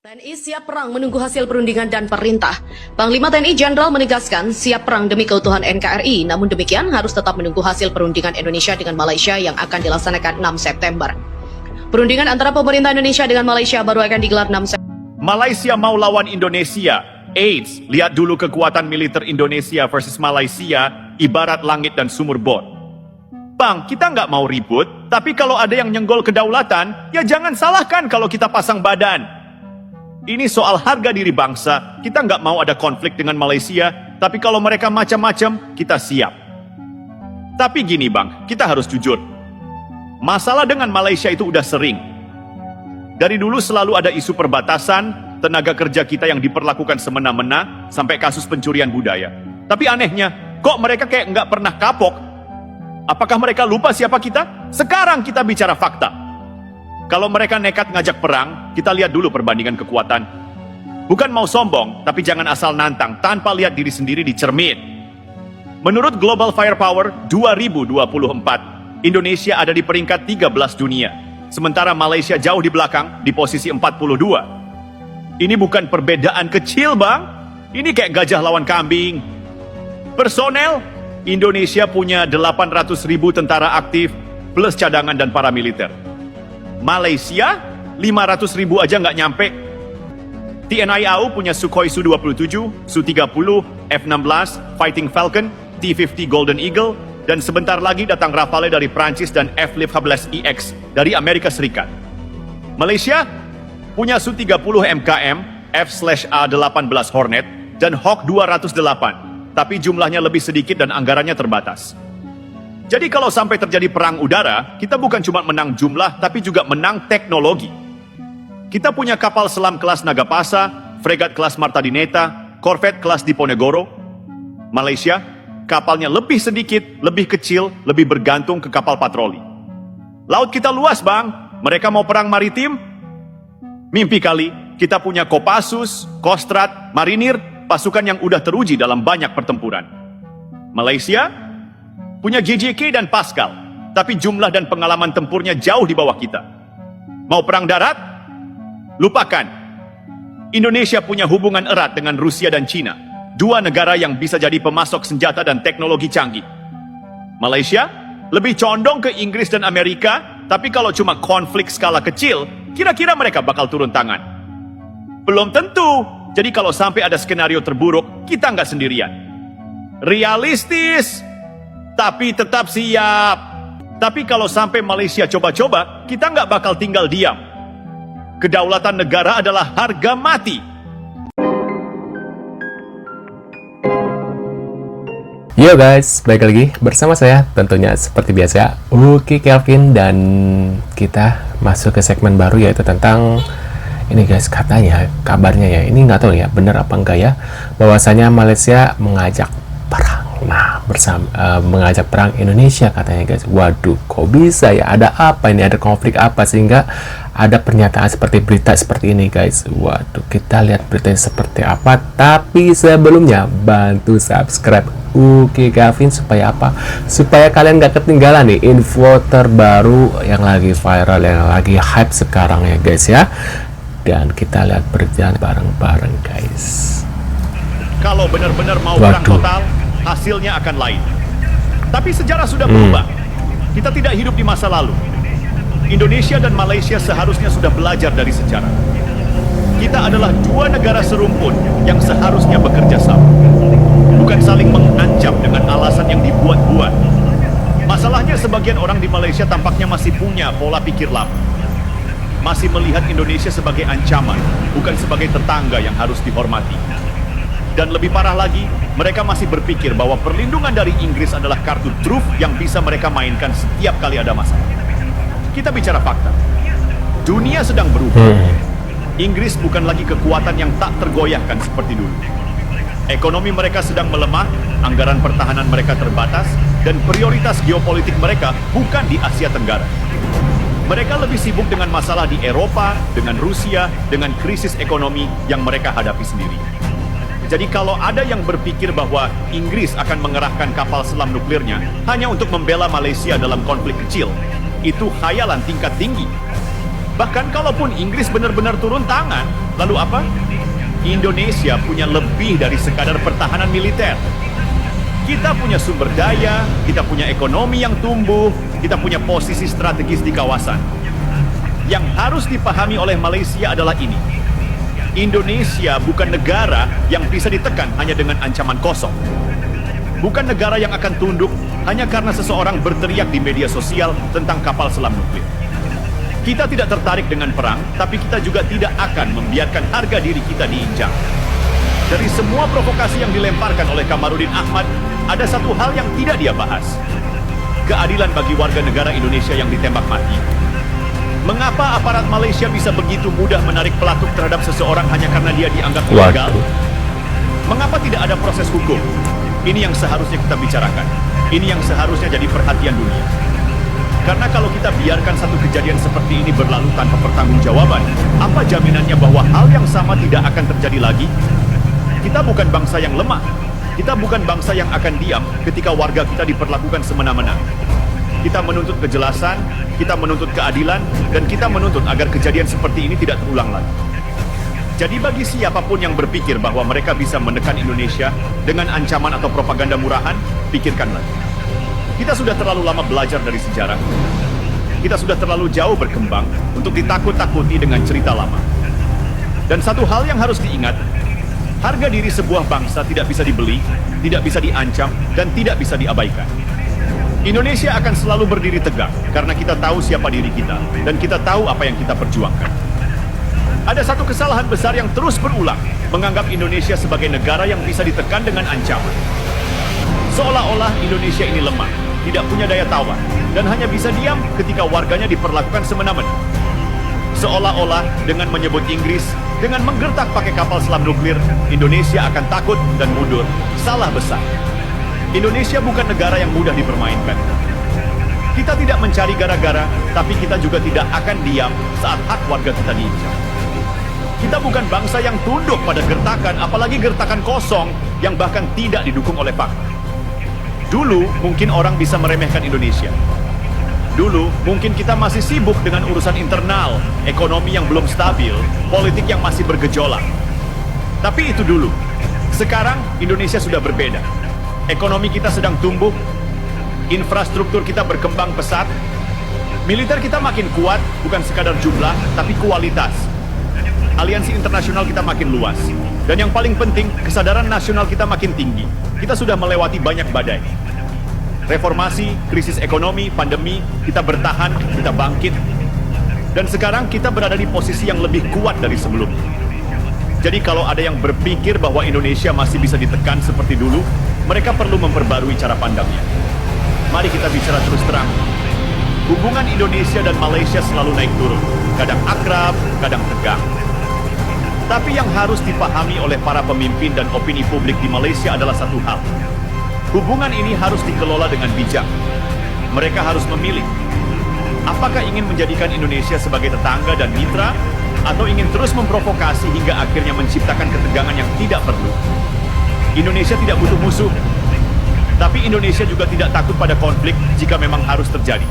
TNI siap perang menunggu hasil perundingan dan perintah. Panglima TNI Jenderal menegaskan siap perang demi keutuhan NKRI, namun demikian harus tetap menunggu hasil perundingan Indonesia dengan Malaysia yang akan dilaksanakan 6 September. Perundingan antara pemerintah Indonesia dengan Malaysia baru akan digelar 6 September. Malaysia mau lawan Indonesia. AIDS, lihat dulu kekuatan militer Indonesia versus Malaysia, ibarat langit dan sumur bor. Bang, kita nggak mau ribut, tapi kalau ada yang nyenggol kedaulatan, ya jangan salahkan kalau kita pasang badan. Ini soal harga diri bangsa, kita nggak mau ada konflik dengan Malaysia, tapi kalau mereka macam-macam, kita siap. Tapi gini bang, kita harus jujur. Masalah dengan Malaysia itu udah sering. Dari dulu selalu ada isu perbatasan, tenaga kerja kita yang diperlakukan semena-mena, sampai kasus pencurian budaya. Tapi anehnya, kok mereka kayak nggak pernah kapok? Apakah mereka lupa siapa kita? Sekarang kita bicara fakta. Kalau mereka nekat ngajak perang, kita lihat dulu perbandingan kekuatan. Bukan mau sombong, tapi jangan asal nantang tanpa lihat diri sendiri di cermin. Menurut Global Firepower 2024, Indonesia ada di peringkat 13 dunia. Sementara Malaysia jauh di belakang, di posisi 42. Ini bukan perbedaan kecil bang, ini kayak gajah lawan kambing. Personel, Indonesia punya 800.000 tentara aktif, plus cadangan dan paramiliter. Malaysia, 500.000 aja nggak nyampe. TNI AU punya Sukhoi Su-27, Su-30, F-16, Fighting Falcon, T-50 Golden Eagle, dan sebentar lagi datang Rafale dari Prancis dan F-15EX dari Amerika Serikat. Malaysia punya Su-30 MKM, F/A-18 Hornet, dan Hawk 208, tapi jumlahnya lebih sedikit dan anggarannya terbatas. Jadi kalau sampai terjadi perang udara, kita bukan cuma menang jumlah, tapi juga menang teknologi. Kita punya kapal selam kelas Nagapasa, fregat kelas Marta Dinata, korvet kelas Diponegoro. Malaysia, kapalnya lebih sedikit, lebih kecil, lebih bergantung ke kapal patroli. Laut kita luas bang, mereka mau perang maritim? Mimpi kali, kita punya Kopassus, Kostrad, Marinir, pasukan yang udah teruji dalam banyak pertempuran. Malaysia punya JJK dan Pascal, tapi jumlah dan pengalaman tempurnya jauh di bawah kita. Mau perang darat? Lupakan. Indonesia punya hubungan erat dengan Rusia dan Cina, dua negara yang bisa jadi pemasok senjata dan teknologi canggih. Malaysia lebih condong ke Inggris dan Amerika, tapi kalau cuma konflik skala kecil, kira-kira mereka bakal turun tangan. Belum tentu. Jadi kalau sampai ada skenario terburuk, kita nggak sendirian. Realistis, tapi tetap siap. Tapi kalau sampai Malaysia coba-coba, kita nggak bakal tinggal diam. Kedaulatan negara adalah harga mati. Yo guys, balik lagi bersama saya tentunya seperti biasa Uki Kelvin, dan kita masuk ke segmen baru yaitu tentang ini guys, katanya kabarnya ya, ini nggak tahu ya bener apa enggak ya, bahwasanya Malaysia mengajak perang. Nah, mengajak perang Indonesia katanya guys. Waduh, kok bisa ya? Ada apa ini? Ada konflik apa sehingga ada pernyataan seperti berita seperti ini guys? Waduh, kita lihat beritanya seperti apa. Tapi sebelumnya bantu subscribe Uki Gavin supaya apa? Supaya kalian gak ketinggalan nih info terbaru yang lagi viral, yang lagi hype sekarang ya guys ya. Dan kita lihat beritanya bareng-bareng guys. Kalau benar-benar mau perang total, hasilnya akan lain. Tapi sejarah sudah berubah. Kita tidak hidup di masa lalu. Indonesia dan Malaysia seharusnya sudah belajar dari sejarah. Kita adalah dua negara serumpun yang seharusnya bekerja sama, bukan saling mengancam dengan alasan yang dibuat-buat. Masalahnya sebagian orang di Malaysia tampaknya masih punya pola pikir lama. Masih melihat Indonesia sebagai ancaman, bukan sebagai tetangga yang harus dihormati. Dan lebih parah lagi, mereka masih berpikir bahwa perlindungan dari Inggris adalah kartu truf yang bisa mereka mainkan setiap kali ada masalah. Kita bicara fakta. Dunia sedang berubah. Inggris bukan lagi kekuatan yang tak tergoyahkan seperti dulu. Ekonomi mereka sedang melemah, anggaran pertahanan mereka terbatas, dan prioritas geopolitik mereka bukan di Asia Tenggara. Mereka lebih sibuk dengan masalah di Eropa, dengan Rusia, dengan krisis ekonomi yang mereka hadapi sendiri. Jadi kalau ada yang berpikir bahwa Inggris akan mengerahkan kapal selam nuklirnya hanya untuk membela Malaysia dalam konflik kecil, itu khayalan tingkat tinggi. Bahkan kalaupun Inggris benar-benar turun tangan, lalu apa? Indonesia punya lebih dari sekadar pertahanan militer. Kita punya sumber daya, kita punya ekonomi yang tumbuh, kita punya posisi strategis di kawasan. Yang harus dipahami oleh Malaysia adalah ini. Indonesia bukan negara yang bisa ditekan hanya dengan ancaman kosong. Bukan negara yang akan tunduk hanya karena seseorang berteriak di media sosial tentang kapal selam nuklir. Kita tidak tertarik dengan perang, tapi kita juga tidak akan membiarkan harga diri kita diinjak. Dari semua provokasi yang dilemparkan oleh Kamarudin Ahmad, ada satu hal yang tidak dia bahas. Keadilan bagi warga negara Indonesia yang ditembak mati. Mengapa aparat Malaysia bisa begitu mudah menarik pelaku terhadap seseorang hanya karena dia dianggap ilegal? Mengapa tidak ada proses hukum? Ini yang seharusnya kita bicarakan. Ini yang seharusnya jadi perhatian dunia. Karena kalau kita biarkan satu kejadian seperti ini berlalu tanpa pertanggungjawaban, apa jaminannya bahwa hal yang sama tidak akan terjadi lagi? Kita bukan bangsa yang lemah. Kita bukan bangsa yang akan diam ketika warga kita diperlakukan semena-mena. Kita menuntut kejelasan, kita menuntut keadilan, dan kita menuntut agar kejadian seperti ini tidak terulang lagi. Jadi bagi siapapun yang berpikir bahwa mereka bisa menekan Indonesia dengan ancaman atau propaganda murahan, pikirkan lagi. Kita sudah terlalu lama belajar dari sejarah. Kita sudah terlalu jauh berkembang untuk ditakut-takuti dengan cerita lama. Dan satu hal yang harus diingat, harga diri sebuah bangsa tidak bisa dibeli, tidak bisa diancam, dan tidak bisa diabaikan. Indonesia akan selalu berdiri tegak karena kita tahu siapa diri kita, dan kita tahu apa yang kita perjuangkan. Ada satu kesalahan besar yang terus berulang, menganggap Indonesia sebagai negara yang bisa ditekan dengan ancaman. Seolah-olah Indonesia ini lemah, tidak punya daya tawar, dan hanya bisa diam ketika warganya diperlakukan semena-mena. Seolah-olah dengan menyebut Inggris, dengan menggertak pakai kapal selam nuklir, Indonesia akan takut dan mundur. Salah besar. Indonesia bukan negara yang mudah dipermainkan. Kita tidak mencari gara-gara, tapi kita juga tidak akan diam saat hak warga kita diinjak. Kita bukan bangsa yang tunduk pada gertakan, apalagi gertakan kosong yang bahkan tidak didukung oleh fakta. Dulu mungkin orang bisa meremehkan Indonesia. Dulu mungkin kita masih sibuk dengan urusan internal, ekonomi yang belum stabil, politik yang masih bergejolak. Tapi itu dulu. Sekarang Indonesia sudah berbeda. Ekonomi kita sedang tumbuh, infrastruktur kita berkembang pesat, militer kita makin kuat, bukan sekadar jumlah, tapi kualitas. Aliansi internasional kita makin luas. Dan yang paling penting, kesadaran nasional kita makin tinggi. Kita sudah melewati banyak badai. Reformasi, krisis ekonomi, pandemi, kita bertahan, kita bangkit. Dan sekarang kita berada di posisi yang lebih kuat dari sebelumnya. Jadi kalau ada yang berpikir bahwa Indonesia masih bisa ditekan seperti dulu, mereka perlu memperbarui cara pandangnya. Mari kita bicara terus terang. Hubungan Indonesia dan Malaysia selalu naik turun. Kadang akrab, kadang tegang. Tapi yang harus dipahami oleh para pemimpin dan opini publik di Malaysia adalah satu hal. Hubungan ini harus dikelola dengan bijak. Mereka harus memilih. Apakah ingin menjadikan Indonesia sebagai tetangga dan mitra, atau ingin terus memprovokasi hingga akhirnya menciptakan ketegangan yang tidak perlu? Indonesia tidak butuh musuh. Tapi Indonesia juga tidak takut pada konflik jika memang harus terjadi.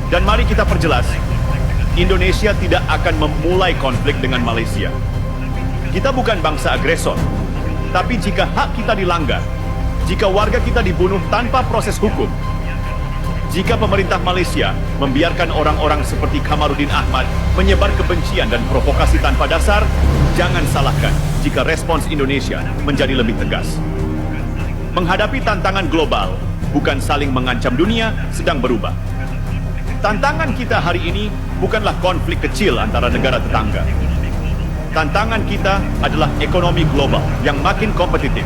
Dan mari kita perjelas, Indonesia tidak akan memulai konflik dengan Malaysia. Kita bukan bangsa agresor. Tapi jika hak kita dilanggar, jika warga kita dibunuh tanpa proses hukum, jika pemerintah Malaysia membiarkan orang-orang seperti Kamarudin Ahmad menyebar kebencian dan provokasi tanpa dasar, jangan salahkan jika respons Indonesia menjadi lebih tegas. Menghadapi tantangan global, bukan saling mengancam dunia, sedang berubah. Tantangan kita hari ini bukanlah konflik kecil antara negara tetangga. Tantangan kita adalah ekonomi global yang makin kompetitif.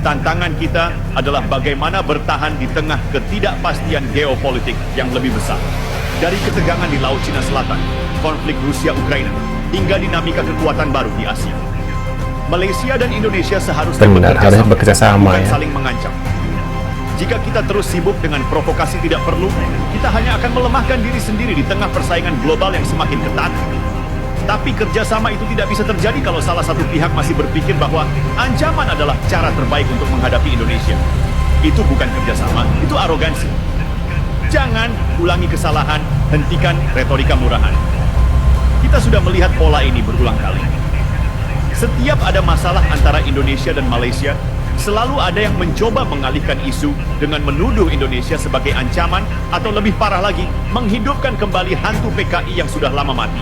Tantangan kita adalah bagaimana bertahan di tengah ketidakpastian geopolitik yang lebih besar. Dari ketegangan di Laut Cina Selatan, konflik Rusia-Ukraina, hingga dinamika kekuatan baru di Asia. Malaysia dan Indonesia seharusnya harus bekerjasama, bukan ya. saling mengancam. Jika kita terus sibuk dengan provokasi tidak perlu, kita hanya akan melemahkan diri sendiri di tengah persaingan global yang semakin ketat. Tapi kerjasama itu tidak bisa terjadi kalau salah satu pihak masih berpikir bahwa ancaman adalah cara terbaik untuk menghadapi Indonesia. Itu bukan kerjasama, itu arogansi. Jangan ulangi kesalahan, hentikan retorika murahan. Kita sudah melihat pola ini berulang kali. Setiap ada masalah antara Indonesia dan Malaysia, selalu ada yang mencoba mengalihkan isu dengan menuduh Indonesia sebagai ancaman atau lebih parah lagi, menghidupkan kembali hantu PKI yang sudah lama mati.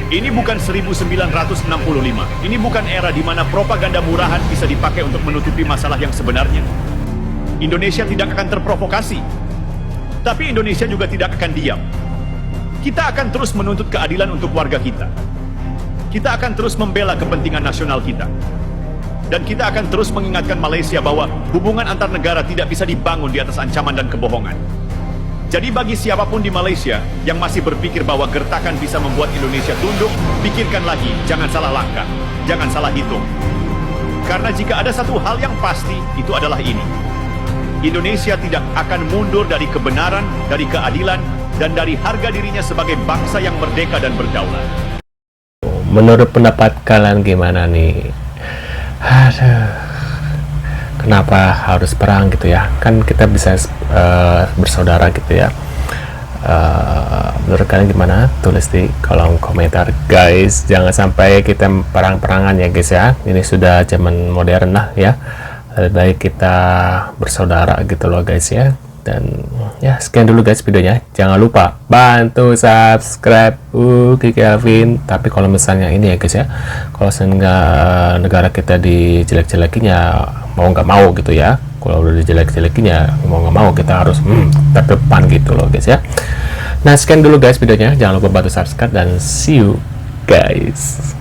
Ini bukan 1965. Ini bukan era di mana propaganda murahan bisa dipakai untuk menutupi masalah yang sebenarnya. Indonesia tidak akan terprovokasi. Tapi Indonesia juga tidak akan diam. Kita akan terus menuntut keadilan untuk warga kita. Kita akan terus membela kepentingan nasional kita. Dan kita akan terus mengingatkan Malaysia bahwa hubungan antar negara tidak bisa dibangun di atas ancaman dan kebohongan. Jadi bagi siapapun di Malaysia yang masih berpikir bahwa gertakan bisa membuat Indonesia tunduk, pikirkan lagi, jangan salah langkah, jangan salah hitung. Karena jika ada satu hal yang pasti, itu adalah ini. Indonesia tidak akan mundur dari kebenaran, dari keadilan, dan dari harga dirinya sebagai bangsa yang merdeka dan berdaulat. Menurut pendapat kalian gimana nih? Aduh, kenapa harus perang gitu ya? Kan kita bisa bersaudara gitu ya. Menurut kalian gimana? Tulis di kolom komentar guys. Jangan sampai kita perang-perangan ya guys ya. Ini sudah zaman modern lah ya. Lebih baik kita bersaudara gitu loh guys ya. Dan ya sekian dulu guys videonya. Jangan lupa bantu subscribe Uki Kelvin. Tapi kalau misalnya ini ya guys ya, kalau sehingga negara kita dijelek-jelekin ya mau nggak mau gitu ya. Kalau udah dijelek-jelekin ya mau nggak mau kita harus terdepan gitu loh guys ya. Nah sekian dulu guys videonya. Jangan lupa bantu subscribe dan see you guys.